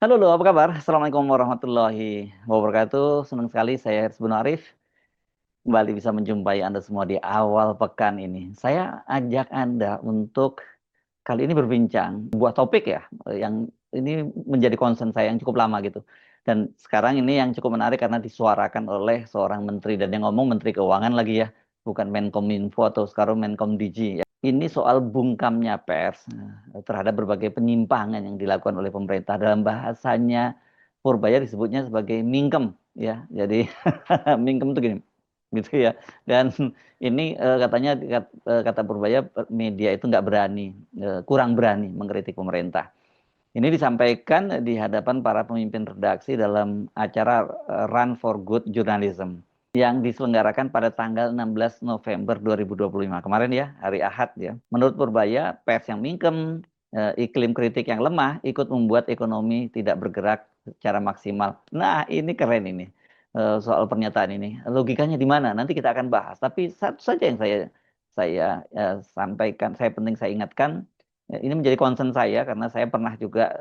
Halo, apa kabar? Assalamualaikum warahmatullahi wabarakatuh. Senang sekali saya Haris Bin Arif kembali bisa menjumpai Anda semua di awal pekan ini. Saya ajak Anda untuk kali ini berbincang sebuah topik ya, yang ini menjadi concern saya yang cukup lama gitu. Dan sekarang ini yang cukup menarik karena disuarakan oleh seorang menteri dan yang ngomong Menteri Keuangan lagi ya, bukan Menkominfo atau sekarang Menkomdigi ya. Ini soal bungkamnya pers terhadap berbagai penyimpangan yang dilakukan oleh pemerintah. Dalam bahasanya Purbaya disebutnya sebagai mingkem ya. Jadi mingkem itu gini, gitu ya. Dan ini katanya kata Purbaya media itu nggak berani, kurang berani mengkritik pemerintah. Ini disampaikan di hadapan para pemimpin redaksi dalam acara Run for Good Journalism yang diselenggarakan pada tanggal 16 November 2025 kemarin ya, hari Ahad ya. Menurut Purbaya, pers yang mingkem, iklim kritik yang lemah ikut membuat ekonomi tidak bergerak secara maksimal. Nah, ini keren ini. Soal pernyataan ini. Logikanya di mana? Nanti kita akan bahas. Tapi satu saja yang saya sampaikan, saya ingatkan. Ini menjadi concern saya karena saya pernah juga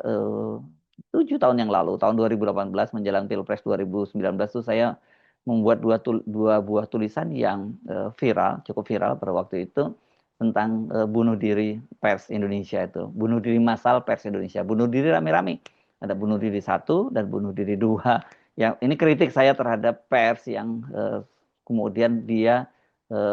7 tahun yang lalu, tahun 2018 menjelang Pilpres 2019 itu saya membuat dua buah tulisan yang viral, cukup viral pada waktu itu tentang bunuh diri pers Indonesia itu, bunuh diri massal pers Indonesia, bunuh diri rame-rame. Ada bunuh diri satu dan bunuh diri dua. Yang ini kritik saya terhadap pers yang kemudian dia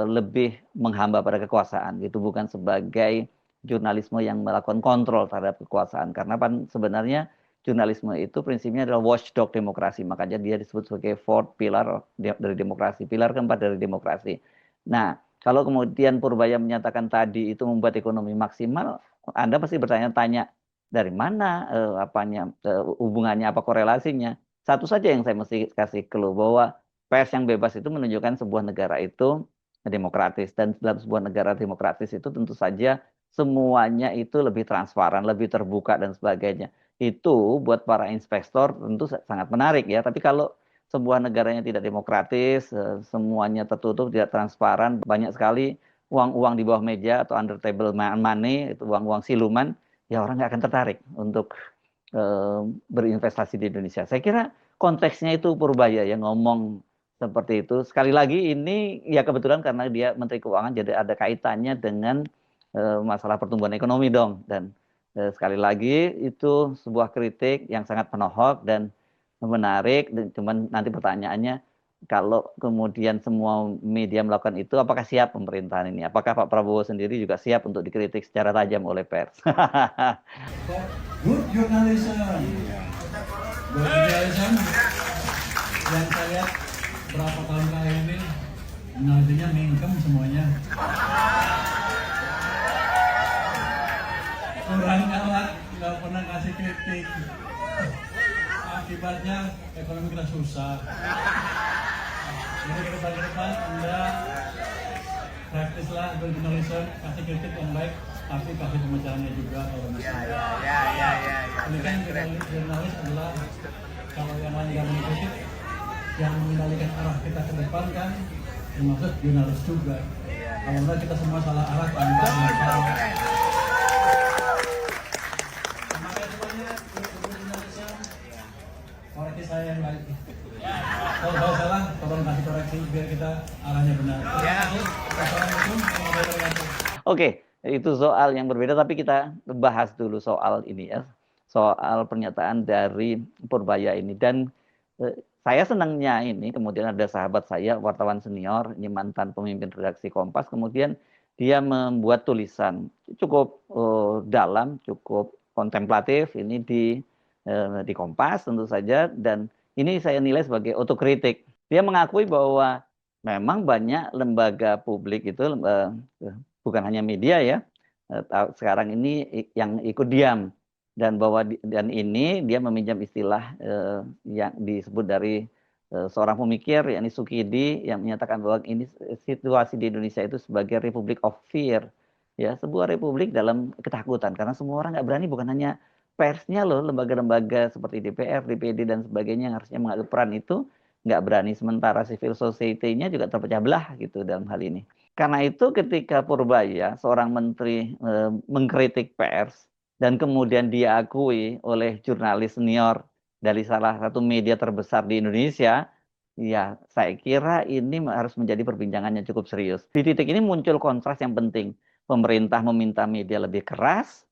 lebih menghamba pada kekuasaan, gitu bukan sebagai jurnalisme yang melakukan kontrol terhadap kekuasaan. Karena kan sebenarnya jurnalisme itu prinsipnya adalah watchdog demokrasi, makanya dia disebut sebagai fourth pillar dari demokrasi, pilar keempat dari demokrasi. Nah, kalau kemudian Purbaya menyatakan tadi itu membuat ekonomi maksimal, Anda pasti bertanya-tanya dari mana hubungannya, apa korelasinya. Satu saja yang saya mesti kasih clue bahwa pers yang bebas itu menunjukkan sebuah negara itu demokratis, dan dalam sebuah negara demokratis itu tentu saja semuanya itu lebih transparan, lebih terbuka dan sebagainya. Itu buat para investor tentu sangat menarik ya. Tapi kalau sebuah negaranya tidak demokratis, semuanya tertutup, tidak transparan, banyak sekali uang-uang di bawah meja atau under table money, itu uang-uang siluman, ya orang nggak akan tertarik untuk eh, berinvestasi di Indonesia. Saya kira konteksnya itu Purbaya yang ngomong seperti itu. Sekali lagi ini ya kebetulan karena dia Menteri Keuangan jadi ada kaitannya dengan masalah pertumbuhan ekonomi dong. Dan sekali lagi itu sebuah kritik yang sangat penohok dan menarik. Dan cuman nanti pertanyaannya kalau kemudian semua media melakukan itu, apakah siap pemerintahan ini? Apakah Pak Prabowo sendiri juga siap untuk dikritik secara tajam oleh pers? Good journalism. Good journalism yang saya lihat berapa tahun terakhir ini narasinya mingkem semuanya. Kurang alat, nggak pernah kasih kritik. Akibatnya ekonomi kita susah. Jadi ke depan Anda praktislah good journalism, kasih kritik yang baik, tapi kasih pembicaranya juga kalau misalnya. Ini kan jurnalis adalah kalau yang lain nggak mengikuti, yang mengendalikan arah kita ke depan kan termasuk jurnalis juga. Kalau enggak kita semua salah arah tanpa masalah. Makanya semuanya jurnalisme koreksi saya yang baik. Kalau saya salah, tolong kasih koreksi biar kita arahnya benar. Assalamualaikum warahmatullahi wabarakatuh. Oke, itu soal yang berbeda, tapi kita bahas dulu soal ini ya, soal pernyataan dari Purbaya ini. Dan saya senangnya ini, kemudian ada sahabat saya, wartawan senior, ini mantan pemimpin redaksi Kompas, kemudian dia membuat tulisan cukup dalam, cukup kontemplatif, ini di Kompas tentu saja, dan ini saya nilai sebagai otokritik. Dia mengakui bahwa memang banyak lembaga publik itu bukan hanya media ya, sekarang ini yang ikut diam, dan dan ini dia meminjam istilah yang disebut dari seorang pemikir yakni Sukidi yang menyatakan bahwa ini situasi di Indonesia itu sebagai Republic of Fear, ya, sebuah republik dalam ketakutan karena semua orang nggak berani, bukan hanya persnya loh, lembaga-lembaga seperti DPR, DPD dan sebagainya yang harusnya mengambil peran itu nggak berani, sementara civil society-nya juga terpecah belah gitu dalam hal ini. Karena itu ketika Purbaya, seorang menteri mengkritik pers, dan kemudian diakui oleh jurnalis senior dari salah satu media terbesar di Indonesia, ya saya kira ini harus menjadi perbincangan yang cukup serius. Di titik ini muncul kontras yang penting. Pemerintah meminta media lebih keras,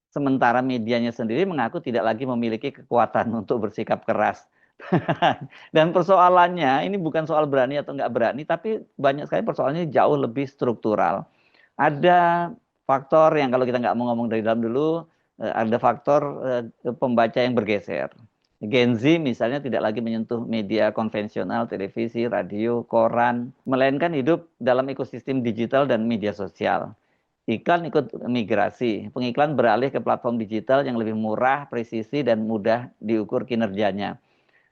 sementara medianya sendiri mengaku tidak lagi memiliki kekuatan untuk bersikap keras. Dan persoalannya ini bukan soal berani atau nggak berani, tapi banyak sekali persoalannya jauh lebih struktural. Ada faktor yang kalau kita nggak mau ngomong dari dalam dulu, ada faktor pembaca yang bergeser. Gen Z misalnya tidak lagi menyentuh media konvensional, televisi, radio, koran, melainkan hidup dalam ekosistem digital dan media sosial. Iklan ikut migrasi, pengiklan beralih ke platform digital yang lebih murah, presisi, dan mudah diukur kinerjanya.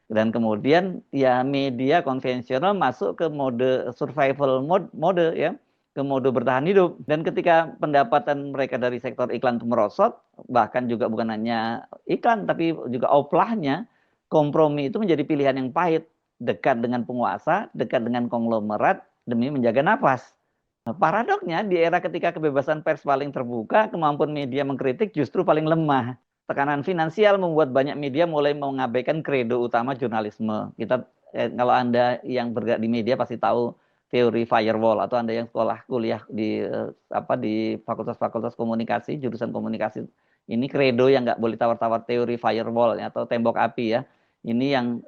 Dan kemudian ya media konvensional masuk ke mode survival mode ya, ke mode bertahan hidup. Dan ketika pendapatan mereka dari sektor iklan itu merosot, bahkan juga bukan hanya iklan tapi juga oplahnya, kompromi itu menjadi pilihan yang pahit, dekat dengan penguasa, dekat dengan konglomerat demi menjaga napas. Nah, paradoknya di era ketika kebebasan pers paling terbuka, kemampuan media mengkritik justru paling lemah. Tekanan finansial membuat banyak media mulai mengabaikan kredo utama jurnalisme. Kalau Anda yang bergerak di media pasti tahu teori firewall, atau Anda yang sekolah kuliah di di fakultas-fakultas komunikasi, jurusan komunikasi. Ini kredo yang nggak boleh tawar-tawar, teori firewall ya, atau tembok api ya. Ini yang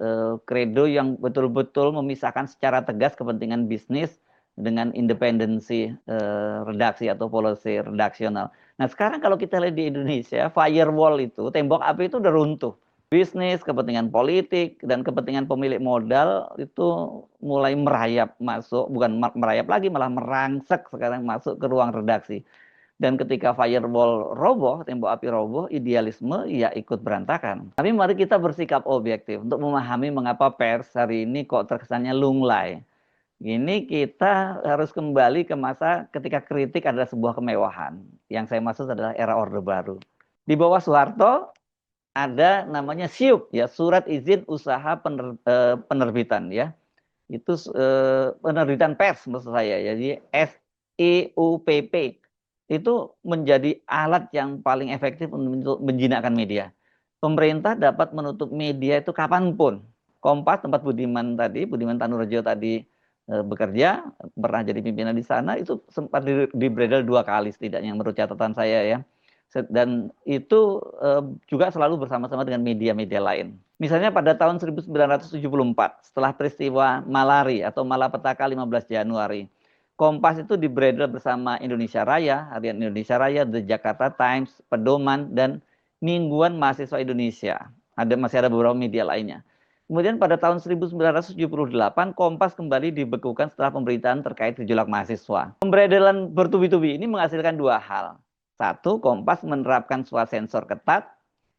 kredo yang betul-betul memisahkan secara tegas kepentingan bisnis dengan independensi redaksi atau policy redaksional. Nah sekarang kalau kita lihat di Indonesia, firewall itu, tembok api itu udah runtuh. Bisnis, kepentingan politik, dan kepentingan pemilik modal itu mulai merayap masuk, bukan merayap lagi, malah merangsek sekarang masuk ke ruang redaksi. Dan ketika firewall roboh, tembok api roboh, idealisme ya ikut berantakan. Tapi mari kita bersikap objektif untuk memahami mengapa pers hari ini kok terkesannya lunglai. Ini kita harus kembali ke masa ketika kritik adalah sebuah kemewahan. Yang saya maksud adalah era Orde Baru. Di bawah Soeharto ada namanya SIUP, ya, Surat Izin Usaha Penerbitan, ya. Itu penerbitan pers maksud saya, jadi SIUPP. Itu menjadi alat yang paling efektif untuk menjinakkan media. Pemerintah dapat menutup media itu kapanpun. Kompas, tempat Budiman Tanurejo tadi bekerja, pernah jadi pimpinan di sana, itu sempat dibredel 2 kali setidaknya menurut catatan saya ya. Dan itu juga selalu bersama-sama dengan media-media lain. Misalnya pada tahun 1974, setelah peristiwa Malari atau Malapetaka 15 Januari, Kompas itu dibredel bersama Indonesia Raya, Harian Indonesia Raya, The Jakarta Times, Pedoman, dan Mingguan Mahasiswa Indonesia. Masih ada beberapa media lainnya. Kemudian pada tahun 1978, Kompas kembali dibekukan setelah pemberitaan terkait gejolak mahasiswa. Pembredelan bertubi-tubi ini menghasilkan 2 hal. Satu, Kompas menerapkan swasensor ketat.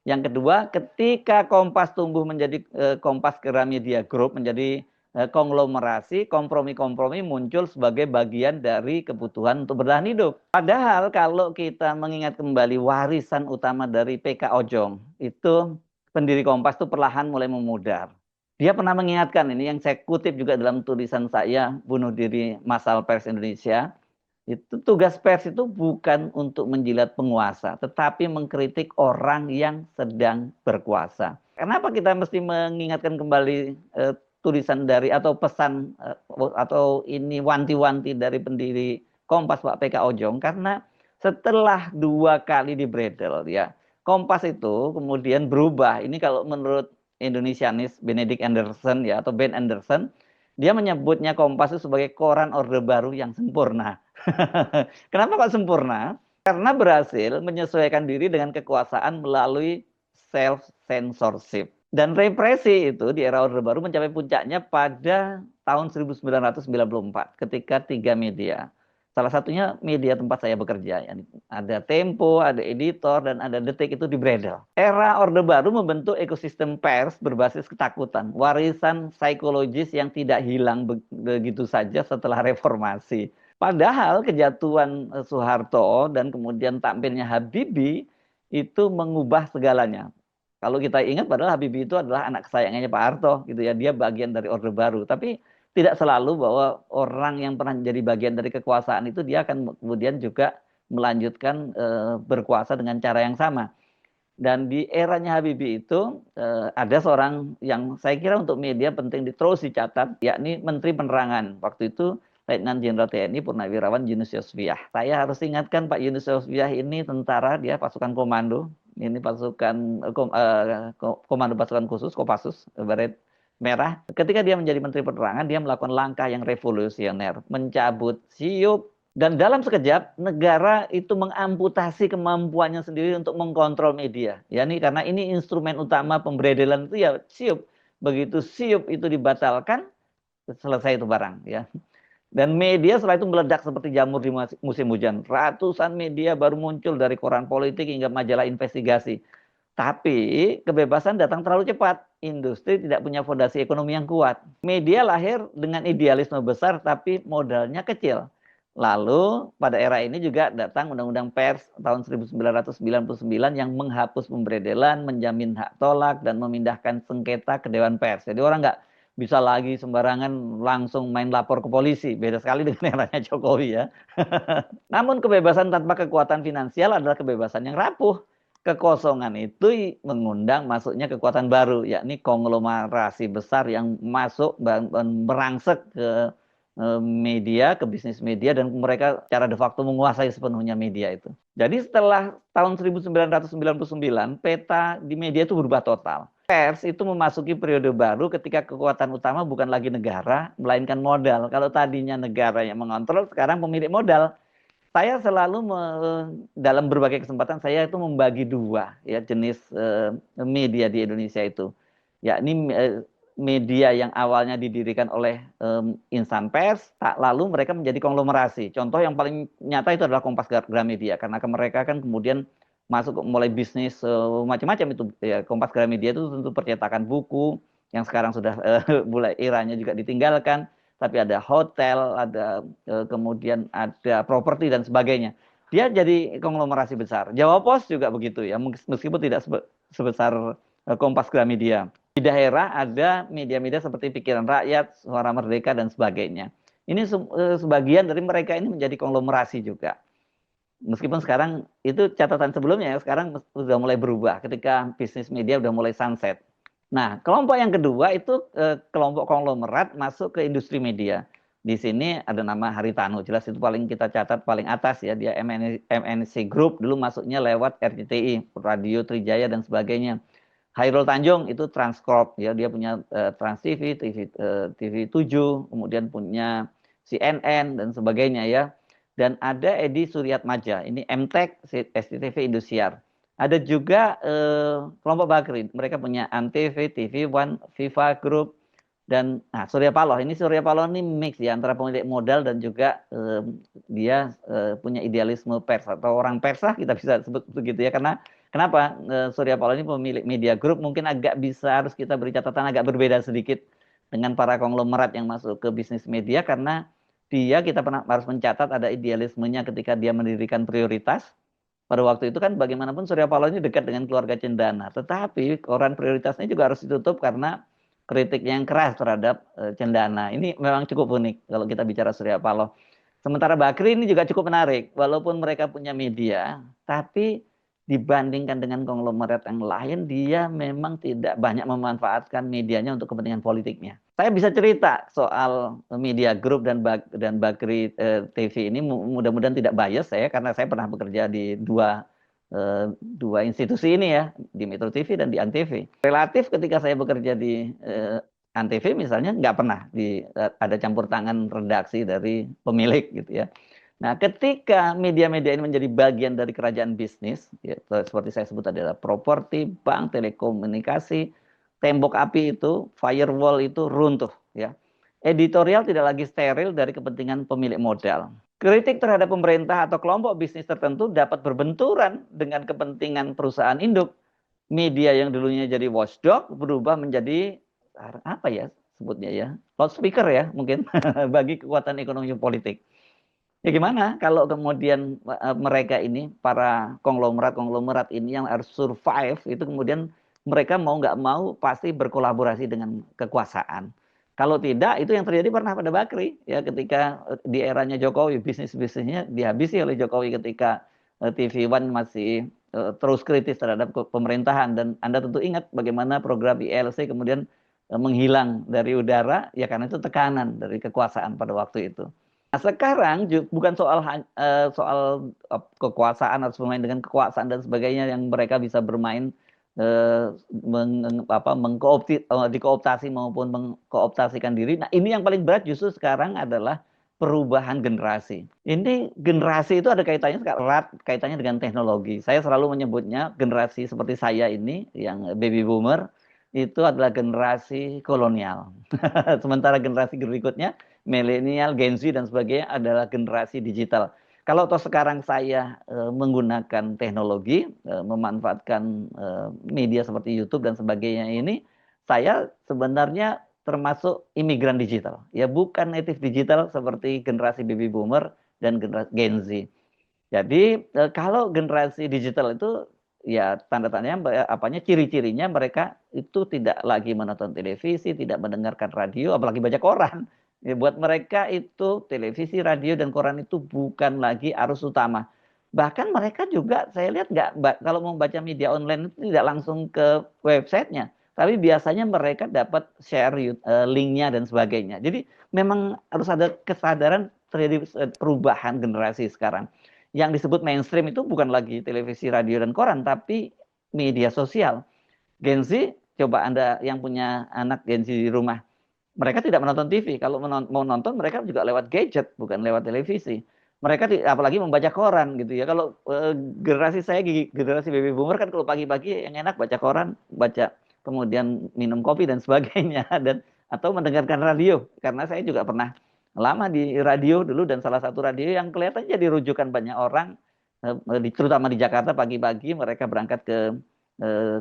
Yang kedua, ketika Kompas tumbuh menjadi Kompas Gramedia Group, menjadi konglomerasi, kompromi-kompromi muncul sebagai bagian dari kebutuhan untuk bertahan hidup. Padahal kalau kita mengingat kembali warisan utama dari PK Ojong, itu pendiri Kompas itu perlahan mulai memudar. Dia pernah mengingatkan, ini yang saya kutip juga dalam tulisan saya, Bunuh Diri Massal Pers Indonesia, itu tugas pers itu bukan untuk menjilat penguasa, tetapi mengkritik orang yang sedang berkuasa. Kenapa kita mesti mengingatkan kembali tulisan dari atau pesan atau ini wanti-wanti dari pendiri Kompas Pak PK Ojong? Karena setelah 2 kali dibredel ya, Kompas itu kemudian berubah. Ini kalau menurut Indonesianis Benedict Anderson ya, atau Ben Anderson, dia menyebutnya Kompas itu sebagai koran Orde Baru yang sempurna. Kenapa kok sempurna? Karena berhasil menyesuaikan diri dengan kekuasaan melalui self censorship. Dan represi itu di era Orde Baru mencapai puncaknya pada tahun 1994 ketika 3 media. Salah satunya media tempat saya bekerja. Ada Tempo, ada Editor, dan ada Detik itu dibredel. Era Orde Baru membentuk ekosistem pers berbasis ketakutan. Warisan psikologis yang tidak hilang begitu saja setelah reformasi. Padahal kejatuhan Soeharto dan kemudian tampilnya Habibie itu mengubah segalanya. Kalau kita ingat, padahal Habibie itu adalah anak kesayangannya Pak Harto, gitu ya. Dia bagian dari Orde Baru. Tapi tidak selalu bahwa orang yang pernah jadi bagian dari kekuasaan itu dia akan kemudian juga melanjutkan berkuasa dengan cara yang sama. Dan di eranya Habibie itu ada seorang yang saya kira untuk media penting terus dicatat, yakni Menteri Penerangan. Waktu itu Letnan Jenderal TNI Purnawirawan Yunus Yosviah. Saya harus ingatkan Pak Yunus Yosviah ini tentara, dia pasukan komando. Ini pasukan komando pasukan khusus Kopassus, Beret Merah. Ketika dia menjadi Menteri Penerangan, dia melakukan langkah yang revolusioner, mencabut SIUP, dan dalam sekejap negara itu mengamputasi kemampuannya sendiri untuk mengkontrol media. Ya nih karena ini instrumen utama pemberedelan itu ya SIUP. Begitu SIUP itu dibatalkan, selesai itu barang ya. Dan media setelah itu meledak seperti jamur di musim hujan. Ratusan media baru muncul dari koran politik hingga majalah investigasi. Tapi kebebasan datang terlalu cepat. Industri tidak punya fondasi ekonomi yang kuat. Media lahir dengan idealisme besar tapi modalnya kecil. Lalu pada era ini juga datang Undang-Undang Pers tahun 1999 yang menghapus pemberedelan, menjamin hak tolak, dan memindahkan sengketa ke Dewan Pers. Jadi orang nggak bisa lagi sembarangan langsung main lapor ke polisi. Beda sekali dengan eranya Jokowi ya. Namun kebebasan tanpa kekuatan finansial adalah kebebasan yang rapuh. Kekosongan itu mengundang masuknya kekuatan baru, yakni konglomerasi besar yang masuk merangsek ke media, ke bisnis media, dan mereka secara de facto menguasai sepenuhnya media itu. Jadi setelah tahun 1999, peta di media itu berubah total. Pers itu memasuki periode baru ketika kekuatan utama bukan lagi negara, melainkan modal. Kalau tadinya negara yang mengontrol, sekarang pemilik modal. Saya selalu dalam berbagai kesempatan saya itu membagi dua ya jenis media di Indonesia itu, yakni media yang awalnya didirikan oleh insan pers, tak lalu mereka menjadi konglomerasi. Contoh yang paling nyata itu adalah Kompas Gramedia, karena mereka kan kemudian masuk mulai bisnis macam-macam itu. Ya, Kompas Gramedia itu tentu percetakan buku yang sekarang sudah mulai eranya juga ditinggalkan, tapi ada hotel, ada kemudian ada properti dan sebagainya. Dia jadi konglomerasi besar. Jawa Pos juga begitu ya, meskipun tidak sebesar Kompas Gramedia. Di daerah ada media-media seperti Pikiran Rakyat, Suara Merdeka, dan sebagainya. Ini sebagian dari mereka ini menjadi konglomerasi juga. Meskipun sekarang itu catatan sebelumnya ya, sekarang sudah mulai berubah ketika bisnis media sudah mulai sunset. Nah, kelompok yang kedua itu kelompok konglomerat masuk ke industri media. Di sini ada nama Haritanu, jelas itu paling kita catat paling atas ya, dia MNC Group, dulu masuknya lewat RCTI, Radio Trijaya dan sebagainya. Hairul Tanjung itu Transcorp ya, dia punya Trans TV, TV 7, kemudian punya CNN dan sebagainya ya. Dan ada Edi Suryatmaja, ini MTEK, SCTV Indosiar. Ada juga kelompok Bakri, mereka punya Antv, TV One, Viva Group, dan Surya Paloh. Ini Surya Paloh ini mix ya antara pemilik modal dan juga dia punya idealisme pers atau orang pers lah kita bisa sebut begitu ya. Karena kenapa Surya Paloh ini pemilik media group mungkin agak bisa harus kita beri catatan agak berbeda sedikit dengan para konglomerat yang masuk ke bisnis media, karena dia kita harus mencatat ada idealismenya ketika dia mendirikan Prioritas. Pada waktu itu kan bagaimanapun Surya Paloh ini dekat dengan keluarga Cendana, tetapi koran Prioritasnya juga harus ditutup karena kritik yang keras terhadap Cendana. Ini memang cukup unik kalau kita bicara Surya Paloh. Sementara Bakri ini juga cukup menarik, walaupun mereka punya media, tapi dibandingkan dengan konglomerat yang lain, dia memang tidak banyak memanfaatkan medianya untuk kepentingan politiknya. Saya bisa cerita soal media group dan Bakri TV ini, mudah-mudahan tidak bias saya, karena saya pernah bekerja di dua institusi ini ya, di Metro TV dan di Antv. Relatif ketika saya bekerja di Antv misalnya, nggak pernah ada campur tangan redaksi dari pemilik gitu ya. Nah, ketika media-media ini menjadi bagian dari kerajaan bisnis, ya, seperti saya sebut adalah properti, bank, telekomunikasi, tembok api itu, firewall itu runtuh. Ya. Editorial tidak lagi steril dari kepentingan pemilik modal. Kritik terhadap pemerintah atau kelompok bisnis tertentu dapat berbenturan dengan kepentingan perusahaan induk. Media yang dulunya jadi watchdog berubah menjadi apa ya sebutnya ya, loudspeaker ya mungkin bagi kekuatan ekonomi politik. Ya gimana kalau kemudian mereka ini, para konglomerat ini yang harus survive, itu kemudian mereka mau nggak mau pasti berkolaborasi dengan kekuasaan. Kalau tidak, itu yang terjadi pernah pada Bakri. Ya, ketika di eranya Jokowi, bisnisnya dihabisi oleh Jokowi ketika TV One masih terus kritis terhadap pemerintahan, dan Anda tentu ingat bagaimana program ILC kemudian menghilang dari udara ya karena itu tekanan dari kekuasaan pada waktu itu. Nah, sekarang bukan soal kekuasaan atau bermain dengan kekuasaan dan sebagainya yang mereka bisa bermain dikooptasi maupun mengkooptasikan diri. Nah, ini yang paling berat justru sekarang adalah perubahan generasi. Ini generasi itu ada kaitannya erat kaitannya dengan teknologi. Saya selalu menyebutnya generasi seperti saya ini yang baby boomer itu adalah generasi kolonial. Sementara generasi berikutnya milenial, Gen Z dan sebagainya adalah generasi digital. Kalau toh sekarang saya menggunakan teknologi, memanfaatkan media seperti YouTube dan sebagainya ini, saya sebenarnya termasuk imigran digital. Ya bukan native digital seperti generasi baby boomer dan generasi Gen Z. Jadi kalau generasi digital itu ya tanda-tandanya apanya ciri-cirinya mereka itu tidak lagi menonton televisi, tidak mendengarkan radio, apalagi baca koran. Ya, buat mereka itu televisi, radio dan koran itu bukan lagi arus utama. Bahkan mereka juga saya lihat nggak kalau mau baca media online itu tidak langsung ke websitenya, tapi biasanya mereka dapat share linknya dan sebagainya. Jadi memang harus ada kesadaran terjadi perubahan generasi sekarang. Yang disebut mainstream itu bukan lagi televisi, radio, dan koran, tapi media sosial. Gen Z, coba Anda yang punya anak Gen Z di rumah, mereka tidak menonton TV. Kalau mau nonton, mereka juga lewat gadget, bukan lewat televisi. Mereka apalagi membaca koran gitu ya. Kalau generasi saya, generasi baby boomer kan kalau pagi-pagi yang enak baca koran, baca kemudian minum kopi dan sebagainya, dan atau mendengarkan radio. Karena saya juga pernah lama di radio dulu, dan salah satu radio yang kelihatan jadi rujukan banyak orang, terutama di Jakarta pagi-pagi mereka berangkat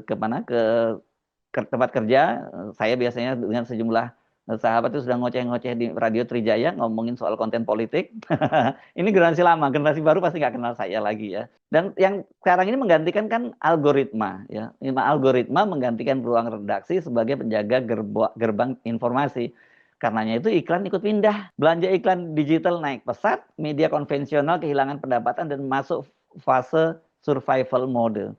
ke mana ke tempat kerja. Saya biasanya dengan sejumlah sahabat itu sudah ngoceh-ngoceh di Radio Trijaya ngomongin soal konten politik. Ini generasi lama, generasi baru pasti nggak kenal saya lagi ya. Dan yang sekarang ini menggantikan kan algoritma ya. Algoritma menggantikan ruang redaksi sebagai penjaga gerbang informasi. Karenanya itu iklan ikut pindah. Belanja iklan digital naik pesat, media konvensional kehilangan pendapatan dan masuk fase survival mode.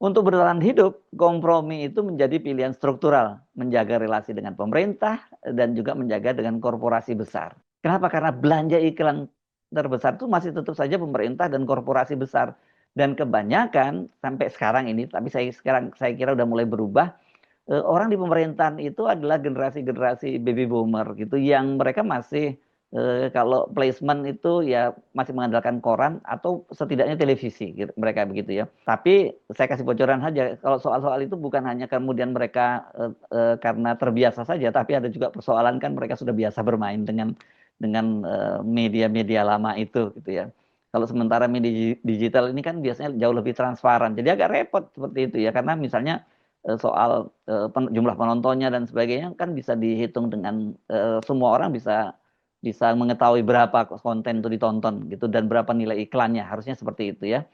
Untuk bertahan hidup, kompromi itu menjadi pilihan struktural, menjaga relasi dengan pemerintah dan juga menjaga dengan korporasi besar. Kenapa? Karena belanja iklan terbesar itu masih tetap saja pemerintah dan korporasi besar. Dan kebanyakan sampai sekarang ini, tapi saya kira udah mulai berubah, orang di pemerintahan itu adalah generasi-generasi baby boomer gitu, yang mereka masih kalau placement itu ya masih mengandalkan koran atau setidaknya televisi gitu, mereka begitu ya. Tapi saya kasih bocoran saja, kalau soal-soal itu bukan hanya kemudian mereka karena terbiasa saja, tapi ada juga persoalan kan mereka sudah biasa bermain dengan media-media lama itu gitu ya. Kalau sementara media digital ini kan biasanya jauh lebih transparan, jadi agak repot seperti itu ya, karena misalnya soal jumlah penontonnya dan sebagainya kan bisa dihitung dengan semua orang bisa mengetahui berapa konten itu ditonton gitu dan berapa nilai iklannya, harusnya seperti itu ya.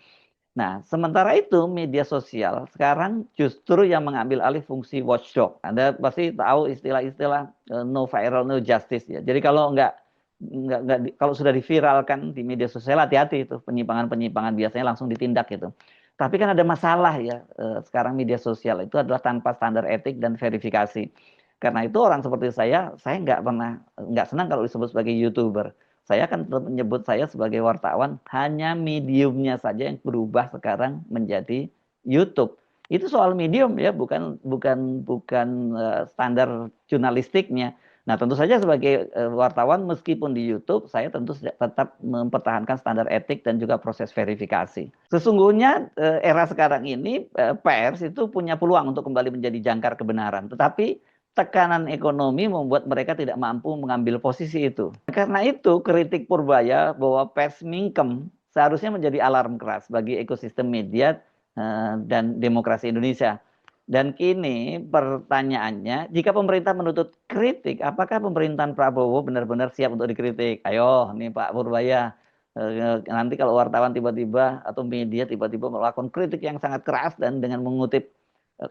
Nah, sementara itu media sosial sekarang justru yang mengambil alih fungsi watchdog. Anda pasti tahu istilah-istilah no viral no justice ya. Jadi kalau kalau sudah diviralkan di media sosial, hati-hati itu penyimpangan-penyimpangan biasanya langsung ditindak gitu. Tapi kan ada masalah ya, sekarang media sosial itu adalah tanpa standar etik dan verifikasi. Karena itu orang seperti saya nggak senang kalau disebut sebagai YouTuber. Saya akan tetap menyebut saya sebagai wartawan, hanya mediumnya saja yang berubah sekarang menjadi YouTube. Itu soal medium ya, bukan standar jurnalistiknya. Nah, tentu saja sebagai wartawan meskipun di YouTube, saya tentu tetap mempertahankan standar etik dan juga proses verifikasi. Sesungguhnya era sekarang ini pers itu punya peluang untuk kembali menjadi jangkar kebenaran, tetapi tekanan ekonomi membuat mereka tidak mampu mengambil posisi itu. Karena itu, kritik Purbaya bahwa pers mingkem seharusnya menjadi alarm keras bagi ekosistem media dan demokrasi Indonesia. Dan kini pertanyaannya, jika pemerintah menuntut kritik, apakah pemerintahan Prabowo benar-benar siap untuk dikritik? Ayo, nih Pak Purbaya, nanti kalau wartawan tiba-tiba atau media tiba-tiba melakukan kritik yang sangat keras dan dengan mengutip,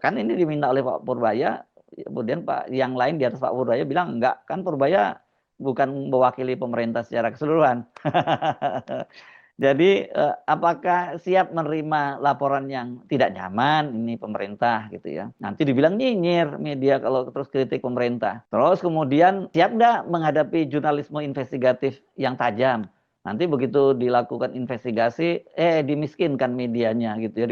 kan ini diminta oleh Pak Purbaya, kemudian Pak yang lain di atas Pak Purbaya bilang enggak, kan Purbaya bukan mewakili pemerintah secara keseluruhan. Jadi apakah siap menerima laporan yang tidak nyaman ini pemerintah gitu ya. Nanti dibilang nyinyir media kalau terus kritik pemerintah. Terus kemudian siap nggak menghadapi jurnalisme investigatif yang tajam. Nanti begitu dilakukan investigasi, dimiskinkan medianya gitu ya,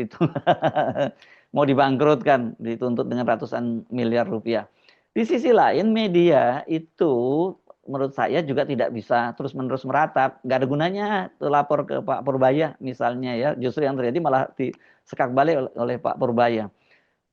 mau dibangkrutkan, dituntut dengan ratusan miliar rupiah. Di sisi lain media itu menurut saya juga tidak bisa terus-menerus meratap. Nggak ada gunanya tuh lapor ke Pak Purbaya misalnya ya. Justru yang terjadi malah disekak balik oleh Pak Purbaya.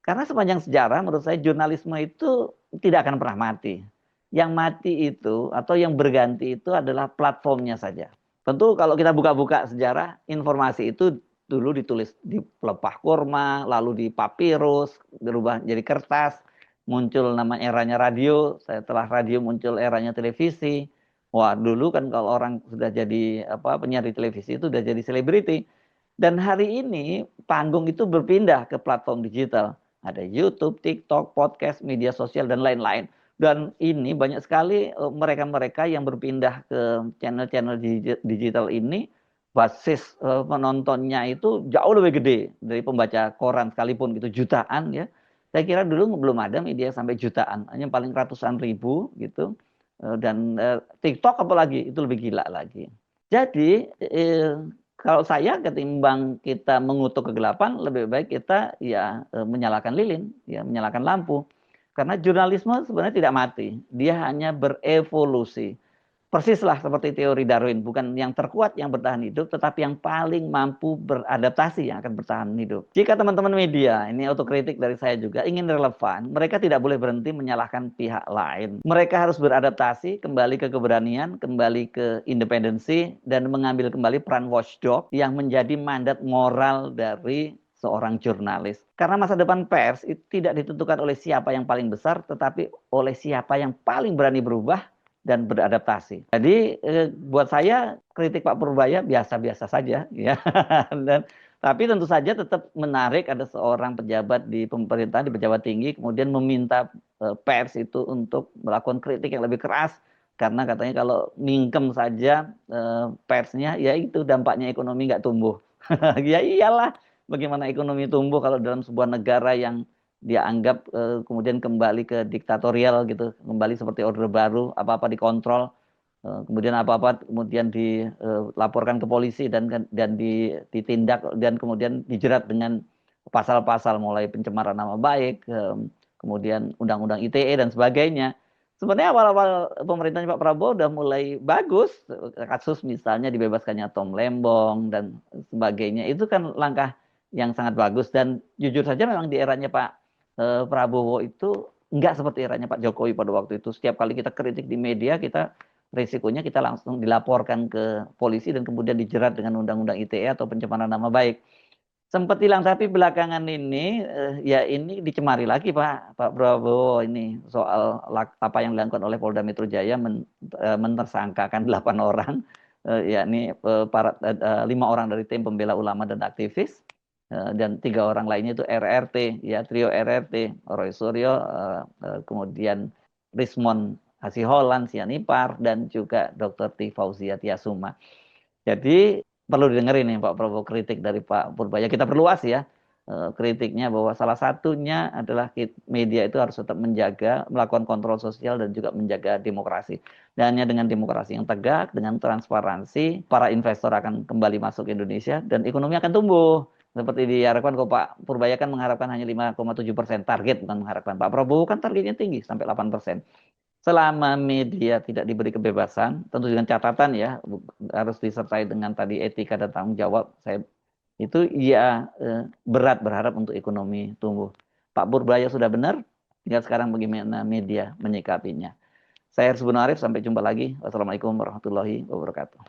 Karena sepanjang sejarah menurut saya jurnalisme itu tidak akan pernah mati. Yang mati itu atau yang berganti itu adalah platformnya saja. Tentu kalau kita buka-buka sejarah, informasi itu dulu ditulis di pelepah kurma, lalu di papirus, berubah jadi kertas, muncul nama eranya radio, setelah radio muncul eranya televisi. Wah, dulu kan kalau orang sudah jadi penyiar di televisi itu sudah jadi selebriti. Dan hari ini panggung itu berpindah ke platform digital. Ada YouTube, TikTok, podcast, media sosial, dan lain-lain. Dan ini banyak sekali mereka-mereka yang berpindah ke channel-channel digital ini, basis penontonnya itu jauh lebih gede dari pembaca koran sekalipun gitu, jutaan ya. Saya kira dulu belum ada media sampai jutaan, hanya paling ratusan ribu gitu. Dan TikTok apalagi itu lebih gila lagi. Jadi kalau saya ketimbang kita mengutuk kegelapan, lebih baik kita ya menyalakan lilin, ya menyalakan lampu. Karena jurnalisme sebenarnya tidak mati, dia hanya berevolusi. Persislah seperti teori Darwin, bukan yang terkuat yang bertahan hidup, tetapi yang paling mampu beradaptasi yang akan bertahan hidup. Jika teman-teman media, ini otokritik dari saya juga, ingin relevan, mereka tidak boleh berhenti menyalahkan pihak lain. Mereka harus beradaptasi, kembali ke keberanian, kembali ke independensi, dan mengambil kembali peran watchdog yang menjadi mandat moral dari seorang jurnalis. Karena masa depan pers itu tidak ditentukan oleh siapa yang paling besar, tetapi oleh siapa yang paling berani berubah dan beradaptasi. Jadi buat saya kritik Pak Purbaya biasa-biasa saja ya. Dan tapi tentu saja tetap menarik ada seorang pejabat di pemerintahan, di pejabat tinggi kemudian meminta pers itu untuk melakukan kritik yang lebih keras karena katanya kalau mingkem saja persnya ya itu dampaknya ekonomi nggak tumbuh. Ya iyalah, bagaimana ekonomi tumbuh kalau dalam sebuah negara yang dia anggap kemudian kembali ke diktatorial gitu, kembali seperti Orde Baru, apa-apa dikontrol, kemudian apa-apa kemudian dilaporkan ke polisi dan ditindak dan kemudian dijerat dengan pasal-pasal mulai pencemaran nama baik, kemudian undang-undang ITE dan sebagainya. Sebenarnya awal-awal pemerintahnya Pak Prabowo udah mulai bagus, kasus misalnya dibebaskannya Tom Lembong dan sebagainya, itu kan langkah yang sangat bagus dan jujur saja memang di eranya Pak Prabowo itu enggak seperti eranya Pak Jokowi pada waktu itu. Setiap kali kita kritik di media, kita risikonya kita langsung dilaporkan ke polisi dan kemudian dijerat dengan undang-undang ITE atau pencemaran nama baik. Sempat hilang tapi belakangan ini ya ini dicemari lagi Pak Prabowo ini soal apa yang dilakukan oleh Polda Metro Jaya menersangkakan 8 orang yakni 5 orang dari tim pembela ulama dan aktivis dan 3 orang lainnya itu RRT ya trio RRT Roy Suryo kemudian Rismon Hasiholan Sianipar dan juga Dr. T. Fauzia Tiasuma. Jadi perlu didengerin nih Pak Prabowo kritik dari Pak Purbaya. Kita perluas ya kritiknya bahwa salah satunya adalah media itu harus tetap menjaga, melakukan kontrol sosial dan juga menjaga demokrasi. Dan hanya dengan demokrasi yang tegak, dengan transparansi, para investor akan kembali masuk ke Indonesia dan ekonomi akan tumbuh. Seperti diharapkan kok Pak Purbaya kan mengharapkan hanya 5,7% target, bukan mengharapkan. Pak Prabowo kan targetnya tinggi sampai 8%. Selama media tidak diberi kebebasan, tentu dengan catatan ya, harus disertai dengan tadi etika dan tanggung jawab. Itu ya berat berharap untuk ekonomi tumbuh. Pak Purbaya sudah benar, tinggal sekarang bagaimana media menyikapinya. Saya Hersbun Arif, sampai jumpa lagi. Wassalamualaikum warahmatullahi wabarakatuh.